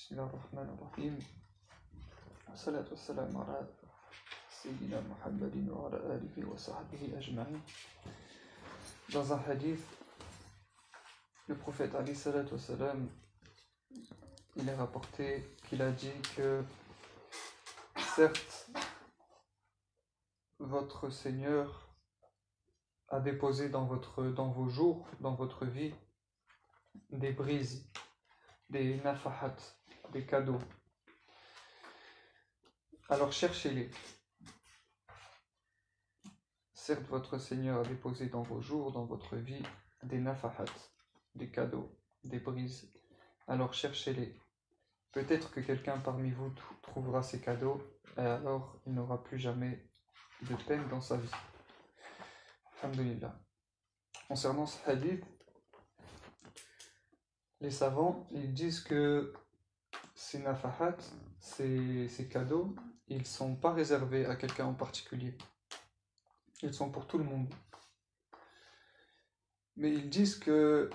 بسم الله الرحمن الرحيم والصلاة والسلام على سيدنا محمد وعلى آله وصحبه أجمعين. Dans un hadith, le prophète alayhi salatu wassalam, il est rapporté qu'il a dit que certes, votre Seigneur a déposé dans vos jours, dans votre vie, des brises, des nafahat, des cadeaux. Alors cherchez-les. Certes, votre Seigneur a déposé dans vos jours, dans votre vie, des nafahat, des cadeaux, des brises. Alors cherchez-les. Peut-être que quelqu'un parmi vous trouvera ces cadeaux, et alors il n'aura plus jamais de peine dans sa vie. Alhamdulillah. Concernant ce hadith, les savants, ils disent que ces nafahat, ces cadeaux, ils ne sont pas réservés à quelqu'un en particulier. Ils sont pour tout le monde. Mais ils disent que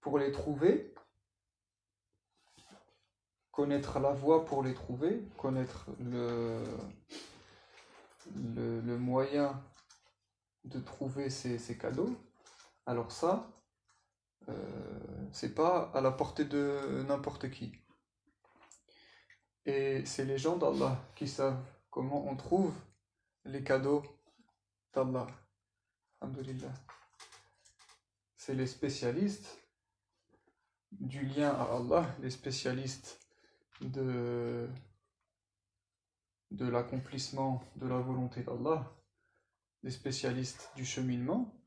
pour les trouver, connaître la voie pour les trouver, connaître le moyen de trouver ces cadeaux, alors ça, c'est pas à la portée de n'importe qui. Et c'est les gens d'Allah qui savent comment on trouve les cadeaux d'Allah. Alhamdulillah. C'est les spécialistes du lien à Allah, les spécialistes de l'accomplissement de la volonté d'Allah, les spécialistes du cheminement,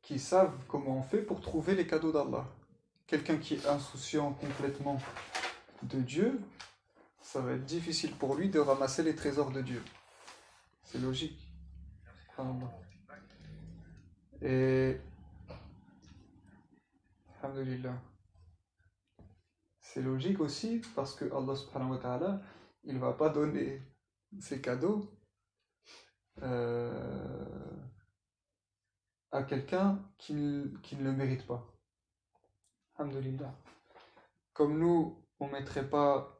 qui savent comment on fait pour trouver les cadeaux d'Allah. Quelqu'un qui est insouciant complètement de Dieu, ça va être difficile pour lui de ramasser les trésors de Dieu. C'est logique. Et alhamdulillah. C'est logique aussi parce que Allah subhanahu wa ta'ala, il ne va pas donner ses cadeaux à quelqu'un qui ne le mérite pas. Alhamdulillah. Comme nous, on ne mettrait pas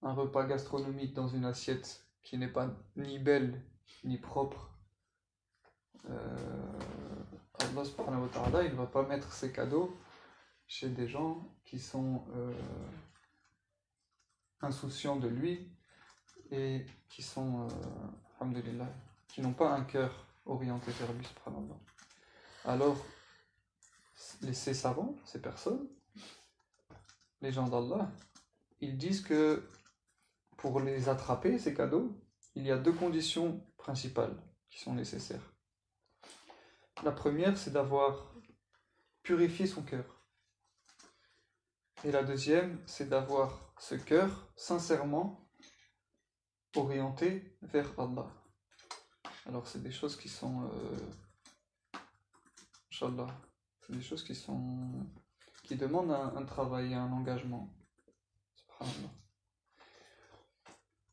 un repas gastronomique dans une assiette qui n'est pas ni belle ni propre, Allah subhanahu wa ta'ala, il ne va pas mettre ses cadeaux chez des gens qui sont insouciants de lui et qui sont, alhamdulillah, qui n'ont pas un cœur orienté vers lui, subhanallah. Alors, ces savants, ces personnes, les gens d'Allah, ils disent que pour les attraper, ces cadeaux, il y a deux conditions principales qui sont nécessaires. La première, c'est d'avoir purifié son cœur. Et la deuxième, c'est d'avoir ce cœur sincèrement orienté vers Allah. Alors, c'est des choses qui sont, Inch'Allah, c'est des choses qui demandent un travail et un engagement. Subhanallah.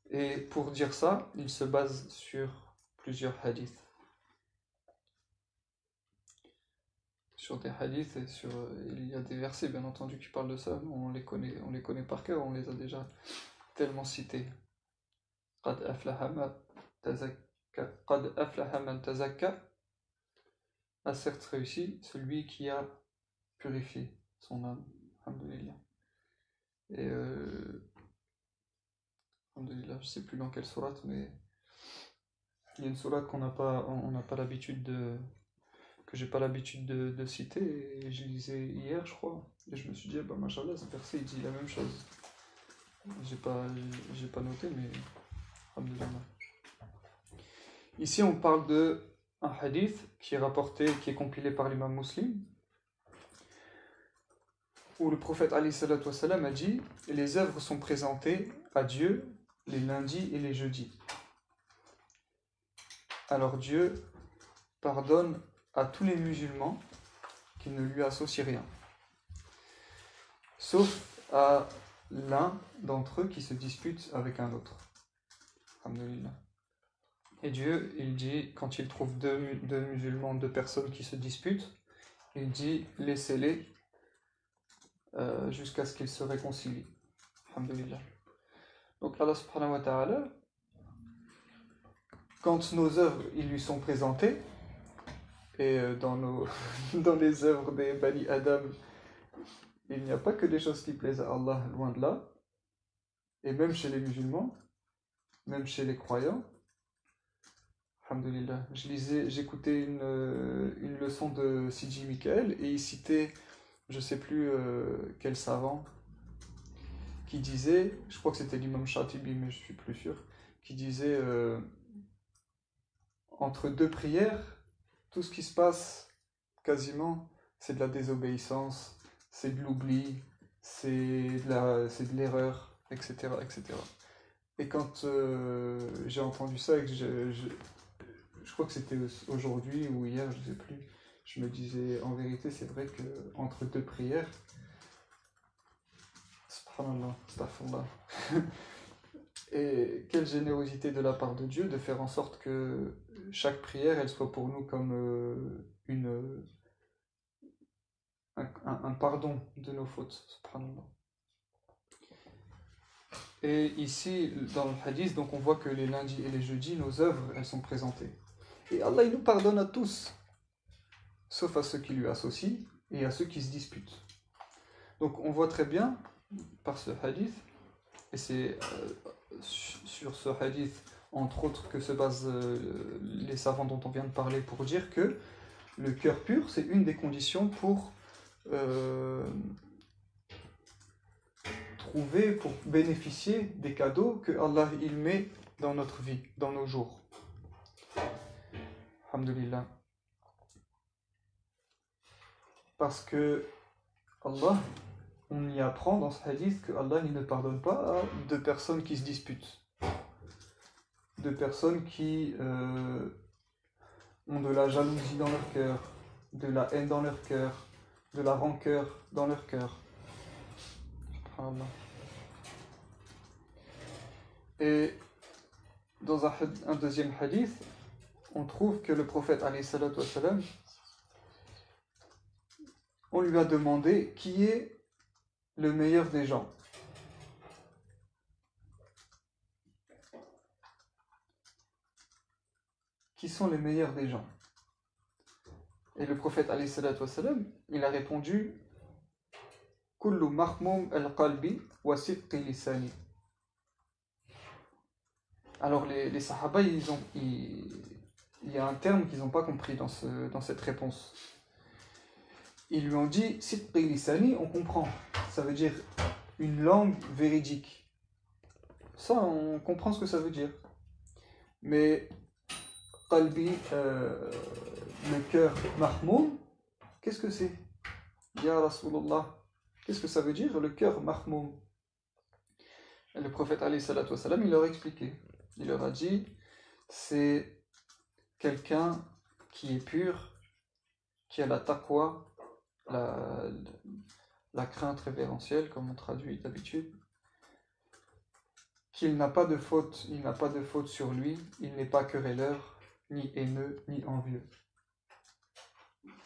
Et pour dire ça, il se base sur plusieurs hadiths. Sur des hadiths et il y a des versets bien entendu qui parlent de ça, on les connaît par cœur, on les a déjà tellement cités. قد أفلح من تزكى, a certes réussi celui qui a purifié son âme. Alhamdulillah. Et alhamdulillah, je ne sais plus dans quelle sourate, mais il y a une sourate on n'a pas l'habitude que j'ai pas l'habitude de citer, et je lisais hier, je crois, et je me suis dit, bah machallah, ce verset il dit la même chose. J'ai pas noté, mais alhamdulillah. Ici, on parle de un hadith qui est rapporté, qui est compilé par l'imam Muslim, où le prophète alayhi salatu wassalam a dit: les œuvres sont présentées à Dieu les lundis et les jeudis. Alors Dieu pardonne à tous les musulmans qui ne lui associent rien, sauf à l'un d'entre eux qui se dispute avec un autre. Alhamdulillah. Et Dieu, il dit, quand il trouve deux musulmans, deux personnes qui se disputent, il dit, laissez-les jusqu'à ce qu'ils se réconcilient. Alhamdulillah. Donc Allah subhanahu wa ta'ala, quand nos œuvres ils lui sont présentées, et dans les œuvres des Bani Adam, il n'y a pas que des choses qui plaisent à Allah, loin de là, et même chez les musulmans, même chez les croyants, alhamdulillah. J'écoutais une leçon de Sidi Michael, et il citait, je ne sais plus quel savant, qui disait, je crois que c'était l'imam Shatibi, mais je suis plus sûr, qui disait entre deux prières, tout ce qui se passe quasiment, c'est de la désobéissance, c'est de l'oubli, c'est de l'erreur, etc., etc. Et quand j'ai entendu ça, et que je crois que c'était aujourd'hui ou hier, je ne sais plus, je me disais, en vérité, c'est vrai que entre deux prières, subhanallah, astaghfirullah. Et quelle générosité de la part de Dieu de faire en sorte que chaque prière, elle soit pour nous comme un pardon de nos fautes, subhanallah. Et ici, dans le hadith, donc on voit que les lundis et les jeudis, nos œuvres, elles sont présentées. Et Allah, il nous pardonne à tous, sauf à ceux qui lui associent et à ceux qui se disputent. Donc on voit très bien, par ce hadith, et c'est sur ce hadith, entre autres, que se basent les savants dont on vient de parler pour dire que le cœur pur, c'est une des conditions pour pour bénéficier des cadeaux que Allah il met dans notre vie, dans nos jours. Alhamdulillah. Parce que Allah, on y apprend dans ce hadith que Allah il ne pardonne pas à deux personnes qui se disputent. Deux personnes qui ont de la jalousie dans leur cœur, de la haine dans leur cœur, de la rancœur dans leur cœur. Subhanallah. Et dans un deuxième hadith, on trouve que le prophète alayhi salatu wassalam, on lui a demandé qui est le meilleur des gens. Qui sont les meilleurs des gens? Et le prophète alayhi salatu wassalam, il a répondu Kullu mahmoum al-qalbi wa sidqi lisani. Alors les sahaba, il y a un terme qu'ils n'ont pas compris dans cette réponse. Ils lui ont dit sidqi lisani, on comprend. Ça veut dire une langue véridique. Ça, on comprend ce que ça veut dire. Mais qalbi, le cœur mahmoum, qu'est-ce que c'est? Ya Rasulullah, qu'est-ce que ça veut dire le cœur mahmoum? Et le prophète alayhi salatu wassalam, il leur a expliqué. Il leur a dit, c'est quelqu'un qui est pur, qui a la taqwa, la crainte révérentielle, comme on traduit d'habitude, qu'il n'a pas de faute, il n'a pas de faute sur lui, il n'est pas querelleur, ni haineux, ni envieux.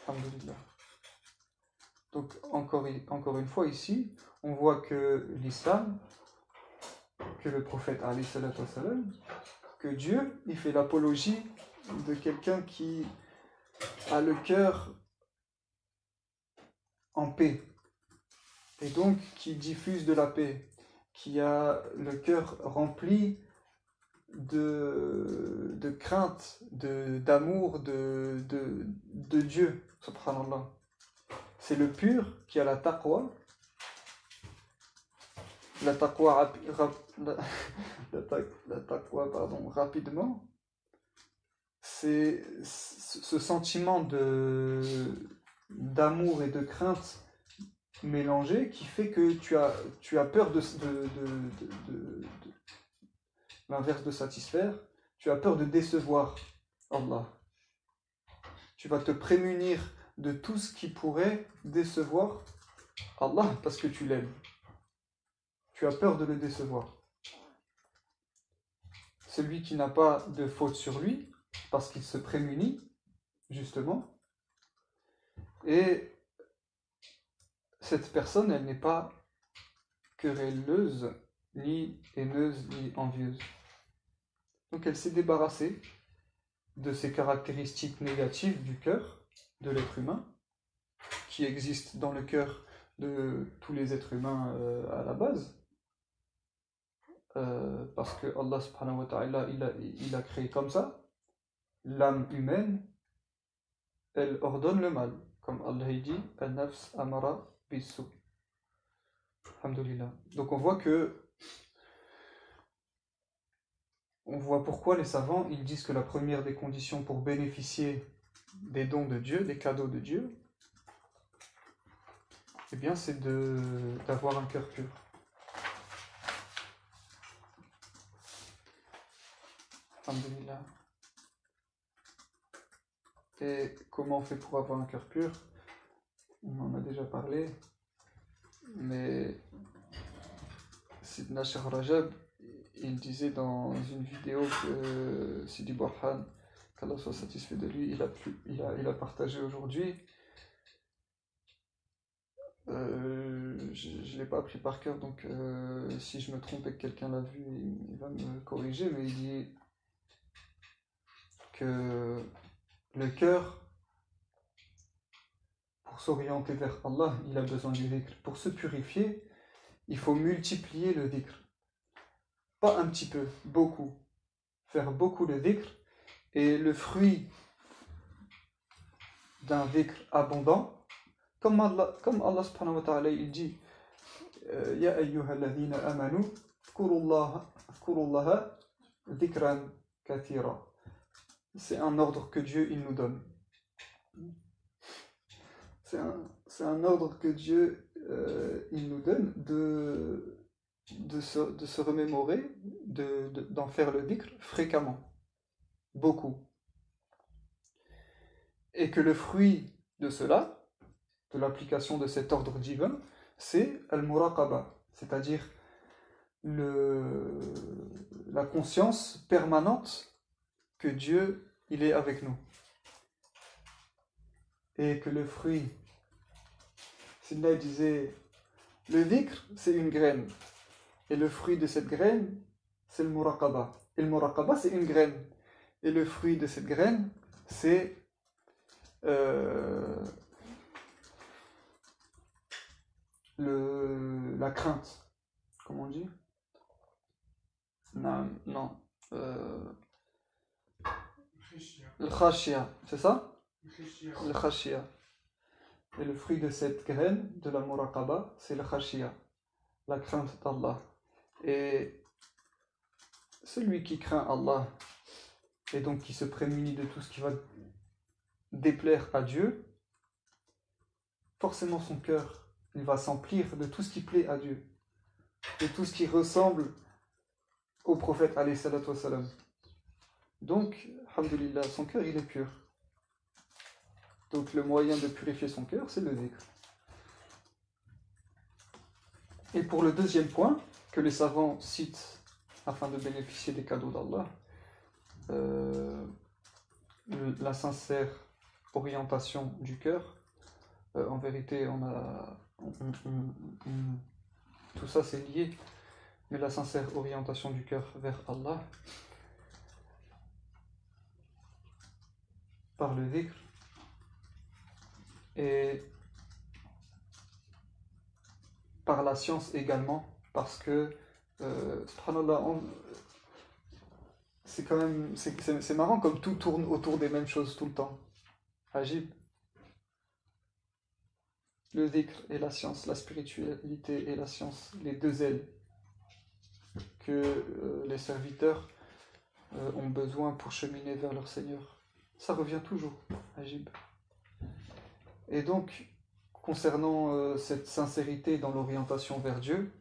Alhamdulillah. Donc encore une fois ici, on voit que l'islam, que le prophète alayhi salatu wassalam, que Dieu, il fait l'apologie de quelqu'un qui a le cœur en paix, et donc qui diffuse de la paix, qui a le cœur rempli de crainte, d'amour de Dieu, subhanallah. C'est le pur qui a la taqwa. La taqwa, rapidement, c'est ce sentiment d'amour et de crainte mélangé qui fait que tu as peur de l'inverse de satisfaire, tu as peur de décevoir Allah. Tu vas te prémunir de tout ce qui pourrait décevoir Allah parce que tu l'aimes. Tu as peur de le décevoir. celui qui n'a pas de faute sur lui, parce qu'il se prémunit, justement, et cette personne, elle n'est pas querelleuse, ni haineuse, ni envieuse. Donc elle s'est débarrassée de ces caractéristiques négatives du cœur de l'être humain, qui existent dans le cœur de tous les êtres humains à la base, parce que Allah subhanahu wa ta'ala, il a créé comme ça. L'âme humaine, elle ordonne le mal, comme Allah dit, al-nafs amara bisu. Alhamdulillah. Donc on voit pourquoi les savants ils disent que la première des conditions pour bénéficier des dons de Dieu, des cadeaux de Dieu, eh bien c'est d'avoir un cœur pur. Alhamdulillah. Et comment on fait pour avoir un cœur pur? On en a déjà parlé, mais Sidna Cheikh Rajab, il disait dans une vidéo que Sidi Borhan, qu'Allah soit satisfait de lui, il a partagé aujourd'hui. Je ne l'ai pas appris par cœur, donc si je me trompe et que quelqu'un l'a vu, il va me corriger, mais il dit que le cœur, pour s'orienter vers Allah, il a besoin du dhikr. Pour se purifier, il faut multiplier le dhikr. Pas un petit peu, beaucoup. Faire beaucoup le dhikr. Et le fruit d'un dhikr abondant, comme Allah subhanahu wa ta'ala, il dit Ya ayyuhalladhina amanu, fkurullaha dhikran kathira. C'est un ordre que Dieu il nous donne. C'est un ordre que Dieu il nous donne de se remémorer, d'en faire le dhikr fréquemment, beaucoup. Et que le fruit de cela, de l'application de cet ordre divin, c'est al-muraqaba, c'est-à-dire la conscience permanente que Dieu, il est avec nous. Et que le fruit, Sidna disait, le dhikr, c'est une graine. Et le fruit de cette graine, c'est le muraqaba. Et le muraqaba, c'est une graine. Et le fruit de cette graine, c'est la crainte. Comment on dit? Non. Le khashia, c'est ça? Le khashia. Et le fruit de cette graine, de la muraqaba, c'est le khashia, la crainte d'Allah. Et celui qui craint Allah, et donc qui se prémunit de tout ce qui va déplaire à Dieu, forcément son cœur, il va s'emplir de tout ce qui plaît à Dieu, de tout ce qui ressemble au prophète alayhi salatu wassalam. Donc, alhamdulillah, son cœur il est pur. Donc le moyen de purifier son cœur, c'est le dhikr. Et pour le deuxième point, que les savants citent afin de bénéficier des cadeaux d'Allah, la sincère orientation du cœur. En vérité, tout ça c'est lié, mais la sincère orientation du cœur vers Allah, par le dhikr, et par la science également, parce que subhanallah, c'est marrant comme tout tourne autour des mêmes choses tout le temps. Ajib. Le dhikr et la science, la spiritualité et la science, les deux ailes que les serviteurs ont besoin pour cheminer vers leur Seigneur. Ça revient toujours, Ajib. Et donc, concernant cette sincérité dans l'orientation vers Dieu,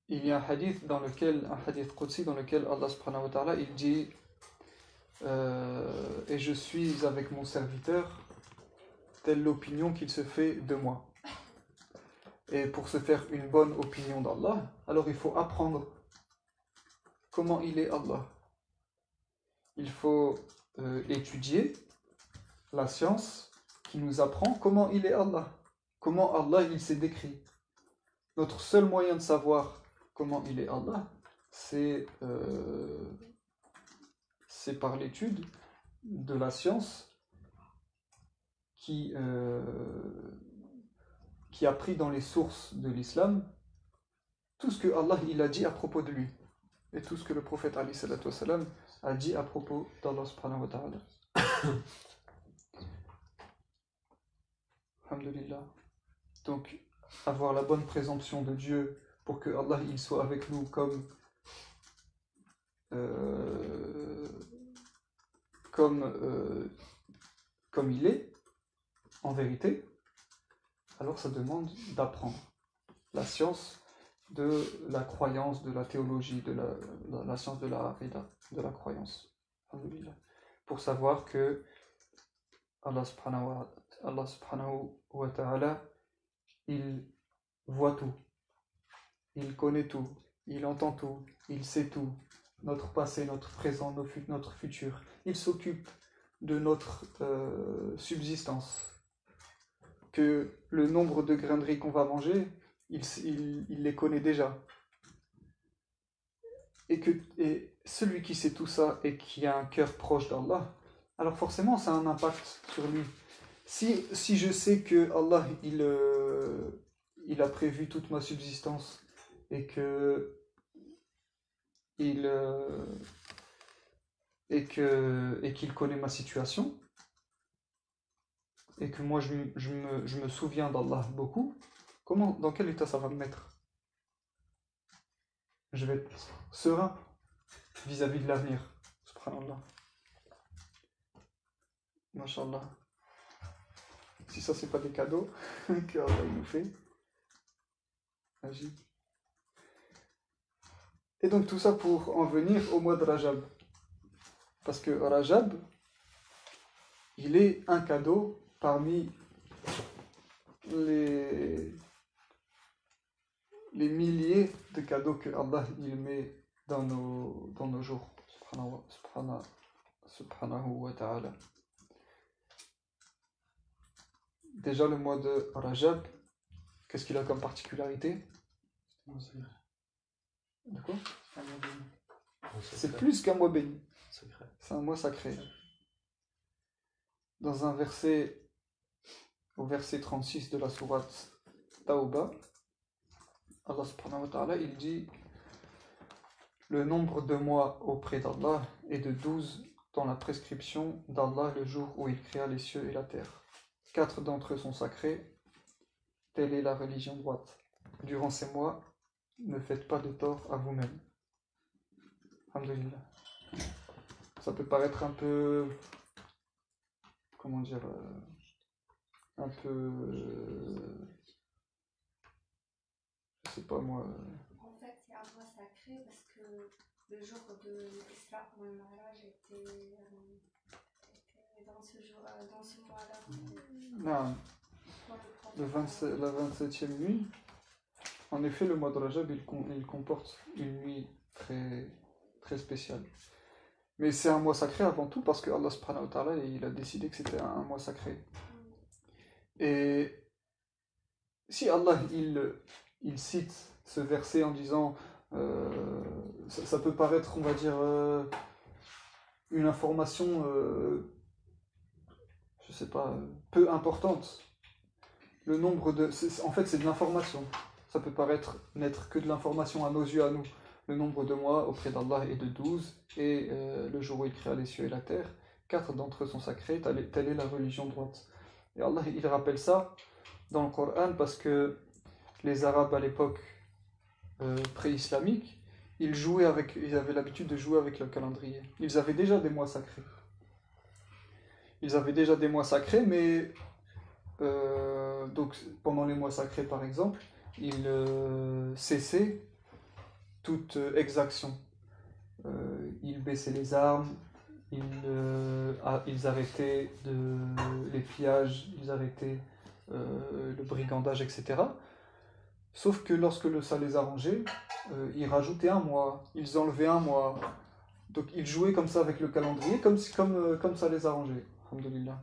il y a un hadith Qudsi dans lequel Allah subhanahu wa ta'ala il dit et je suis avec mon serviteur telle l'opinion qu'il se fait de moi. Et pour se faire une bonne opinion d'Allah, alors il faut apprendre comment il est Allah. Il faut étudier la science qui nous apprend comment il est Allah, comment Allah il s'est décrit. Notre seul moyen de savoir comment il est Allah, c'est par l'étude de la science qui a pris dans les sources de l'islam tout ce que Allah il a dit à propos de lui et tout ce que le prophète Ali salatu wassalam a dit à propos d'Allah subhanahu wa ta'ala. Alhamdulillah. Donc, avoir la bonne présomption de Dieu pour que Allah il soit avec nous comme il est, en vérité, alors ça demande d'apprendre la science de la croyance, de la théologie, de la science de la aqidah, de la croyance. Alhamdulillah. Pour savoir que Allah subhanahu wa ta'ala, il voit tout, il connaît tout, il entend tout, il sait tout, notre passé, notre présent, notre futur. Il s'occupe de notre subsistance. Que le nombre de grains de riz qu'on va manger, il les connaît déjà. Et celui qui sait tout ça et qui a un cœur proche d'Allah, alors forcément ça a un impact sur lui. Si je sais que Allah il a prévu toute ma subsistance et que qu'il connaît ma situation et que moi je me souviens d'Allah beaucoup, dans quel état ça va me mettre? Je vais être serein vis-à-vis de l'avenir. Subhanallah. Masha'Allah. Si ça c'est pas des cadeaux qu'Allah nous fait, agit. Et donc tout ça pour en venir au mois de Rajab. Parce que Rajab, il est un cadeau parmi les milliers de cadeaux que Allah il met dans nos jours. Subhanahu wa ta'ala. Déjà le mois de Rajab, qu'est-ce qu'il a comme particularité? De quoi? C'est plus qu'un mois béni. C'est un mois sacré. Dans un verset, au verset 36 de la sourate Tawbah, Allah subhanahu wa ta'ala, il dit: le nombre de mois auprès d'Allah est de 12 dans la prescription d'Allah le jour où il créa les cieux et la terre. 4 d'entre eux sont sacrés, telle est la religion droite. Durant ces mois, ne faites pas de tort à vous-même. Alhamdulillah. Ça peut paraître un peu, comment dire, un peu, je sais pas moi. En fait, c'est un mois sacré parce que le jour de l'Isra ou le mariage était dans ce mois-là. Non. La 27e nuit. En effet, le mois de Rajab, il comporte une nuit très, très spéciale. Mais c'est un mois sacré avant tout parce que Allah subhanahu wa ta'ala, il a décidé que c'était un mois sacré. Et si Allah, il cite ce verset en disant, ça peut paraître, on va dire, une information, je sais pas, peu importante. Le nombre de... En fait, c'est de l'information. Ça peut paraître n'être que de l'information à nos yeux, à nous. Le nombre de mois auprès d'Allah est de 12, et le jour où il créa les cieux et la terre, 4 d'entre eux sont sacrés, telle est la religion droite. Et Allah, il rappelle ça dans le Coran parce que les Arabes à l'époque pré-islamique, ils avaient l'habitude de jouer avec le calendrier. Ils avaient déjà des mois sacrés. Mais donc pendant les mois sacrés par exemple, ils cessaient toute exaction. Ils baissaient les armes, ils arrêtaient les pillages, ils arrêtaient le brigandage, etc. Sauf que lorsque ça les arrangeait, ils rajoutaient un mois, ils enlevaient un mois. Donc ils jouaient comme ça avec le calendrier, comme ça les arrangeait. Alhamdulillah.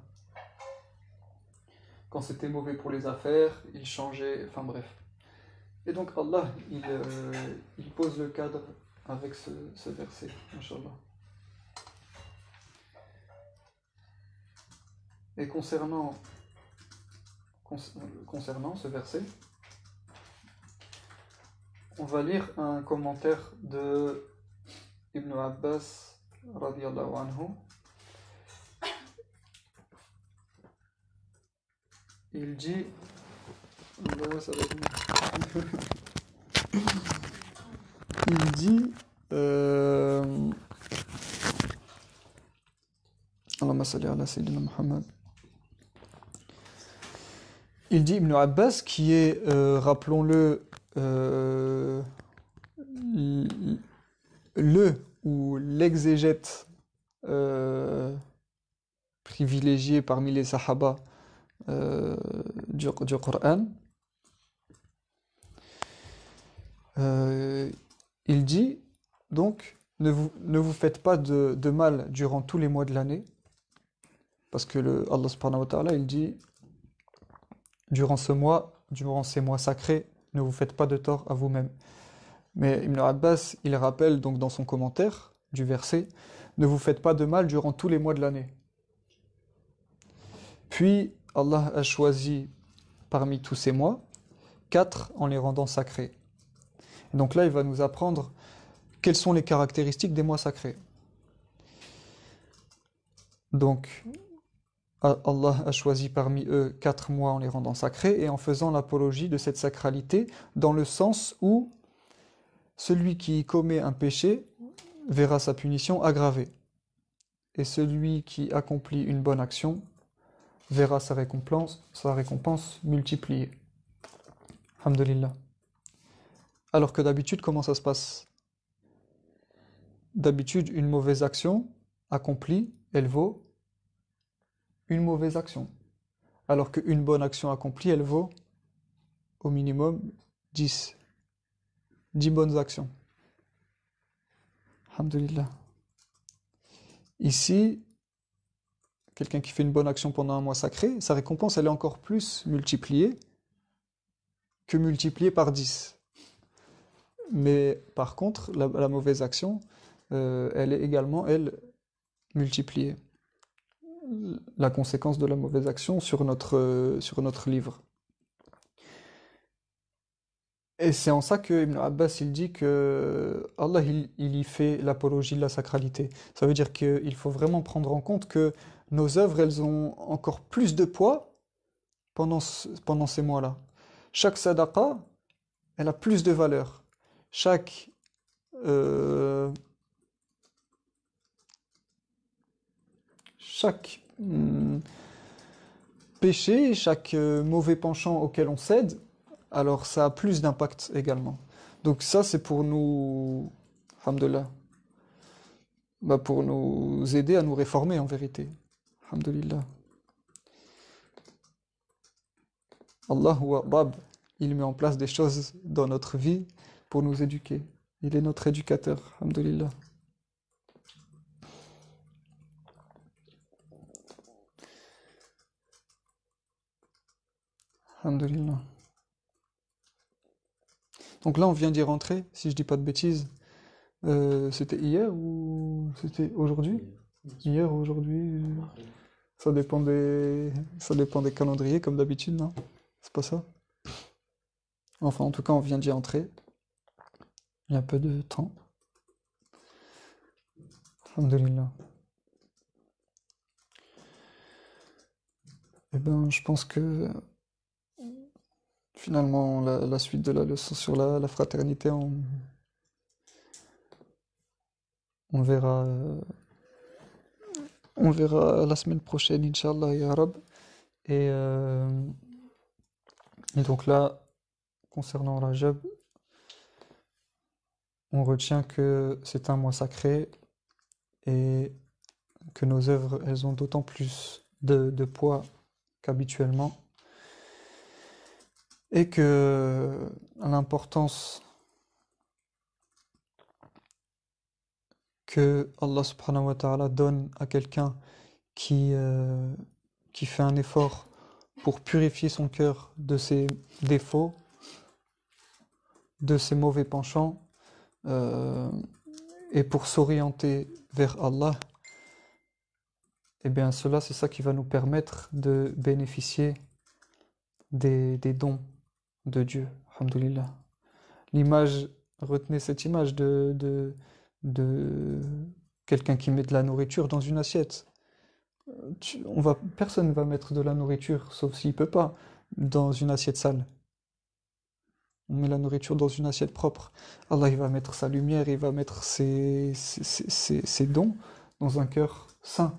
Quand c'était mauvais pour les affaires, ils changeaient, enfin bref. Et donc Allah, il pose le cadre avec ce verset, Inch'Allah. Et concernant ce verset, on va lire un commentaire de Ibn Abbas radiyallahu anhu. Il dit il dit Allahumma salli ala sayyidina Muhammad. Il dit Ibn Abbas qui est, rappelons-le, le ou l'exégète privilégié parmi les Sahaba du Coran. Il dit donc ne vous faites pas de mal durant tous les mois de l'année, parce que Allah subhanahu wa ta'ala il dit durant ces mois sacrés, ne vous faites pas de tort à vous-même. Mais Ibn Abbas il rappelle donc dans son commentaire du verset, ne vous faites pas de mal durant tous les mois de l'année. Puis Allah a choisi parmi tous ces mois 4 en les rendant sacrés. Et donc là il va nous apprendre quelles sont les caractéristiques des mois sacrés. Donc Allah a choisi parmi eux 4 mois en les rendant sacrés et en faisant l'apologie de cette sacralité dans le sens où celui qui commet un péché verra sa punition aggravée et celui qui accomplit une bonne action verra sa récompense multipliée. Alhamdulillah. Alors que d'habitude, comment ça se passe? D'habitude, une mauvaise action accomplie, elle vaut une mauvaise action. Alors qu'une bonne action accomplie, elle vaut au minimum 10 bonnes actions. Alhamdulillah. Ici, quelqu'un qui fait une bonne action pendant un mois sacré, sa récompense, elle est encore plus multipliée que multipliée par 10. Mais par contre, la mauvaise action, elle est également, elle, multipliée. La conséquence de la mauvaise action sur notre livre. Et c'est en ça que Ibn Abbas il dit que Allah il y fait l'apologie de la sacralité. Ça veut dire qu'il faut vraiment prendre en compte que nos œuvres elles ont encore plus de poids pendant ces mois-là. Chaque sadaqa, elle a plus de valeur. Chaque péché, chaque mauvais penchant auquel on cède, alors ça a plus d'impact également. Donc ça c'est pour nous, alhamdoulilah, pour nous aider à nous réformer en vérité. Alhamdulillah. Allah wa Rab, il met en place des choses dans notre vie pour nous éduquer. Il est notre éducateur, alhamdulillah. Alhamdulillah. Donc là, on vient d'y rentrer, si je dis pas de bêtises. C'était hier ou c'était aujourd'hui? Hier ou aujourd'hui? Ça dépend des calendriers, comme d'habitude, non? C'est pas ça? Enfin, en tout cas, on vient d'y entrer. Il y a un peu de temps. Alhamdulillah. Eh ben, je pense que finalement, la suite de la leçon sur la fraternité, on verra, on verra la semaine prochaine, Inch'Allah, ya Rab. Et donc là, concernant Rajab, on retient que c'est un mois sacré et que nos œuvres, elles ont d'autant plus de poids qu'habituellement. et que l'importance que Allah subhanahu wa ta'ala donne à quelqu'un qui, euh, qui fait un effort pour purifier son cœur de ses défauts, de ses mauvais penchants, euh, et pour s'orienter vers Allah, eh bien cela c'est ça qui va nous permettre de bénéficier des dons de Dieu. Alhamdulillah. L'image, retenez cette image de quelqu'un qui met de la nourriture dans une assiette. Personne ne va mettre de la nourriture, sauf s'il peut pas, dans une assiette sale. On met la nourriture dans une assiette propre. Allah, il va mettre sa lumière, il va mettre ses dons dans un cœur saint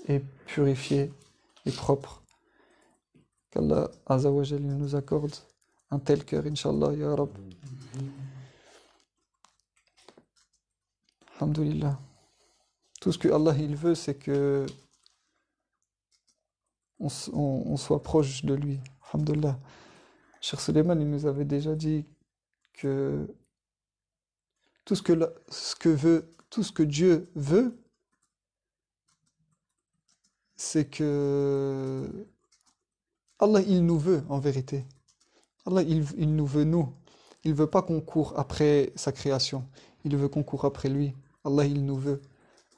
et purifié et propre. Qu'Allah Azza wa Jal nous accorde un tel cœur, Inch'Allah, Ya Rab. Alhamdulillah. Tout ce que Allah il veut, c'est que on soit proche de lui. Alhamdulillah. Cheikh Suleiman, il nous avait déjà dit que tout ce que Dieu veut, c'est que Allah, il nous veut en vérité. Allah, il nous veut nous. Il veut pas qu'on court après sa création. Il veut qu'on court après lui. Allah, il nous veut.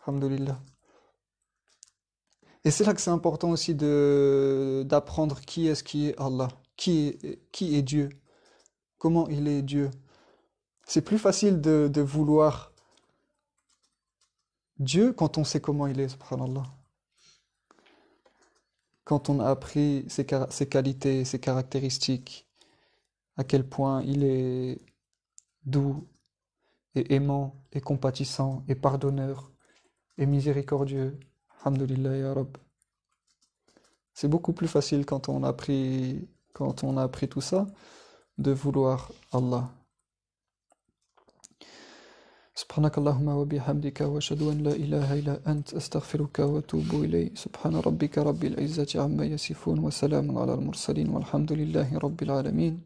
Alhamdulillah. Et c'est là que c'est important aussi d'apprendre qui est Allah, qui est Dieu, comment il est Dieu. C'est plus facile de vouloir Dieu quand on sait comment il est, subhanallah. Quand on a appris ses qualités, ses caractéristiques, à quel point il est doux et aimant et compatissant et pardonneur et miséricordieux. Alhamdulillah ya Rab. C'est beaucoup plus facile quand on a appris tout ça, de vouloir Allah. سبحانك اللهم وبحمدك واشهد ان لا اله الا انت استغفرك واتوب اليك سبحان ربك رب العزه عما يصفون وسلام على المرسلين والحمد لله رب العالمين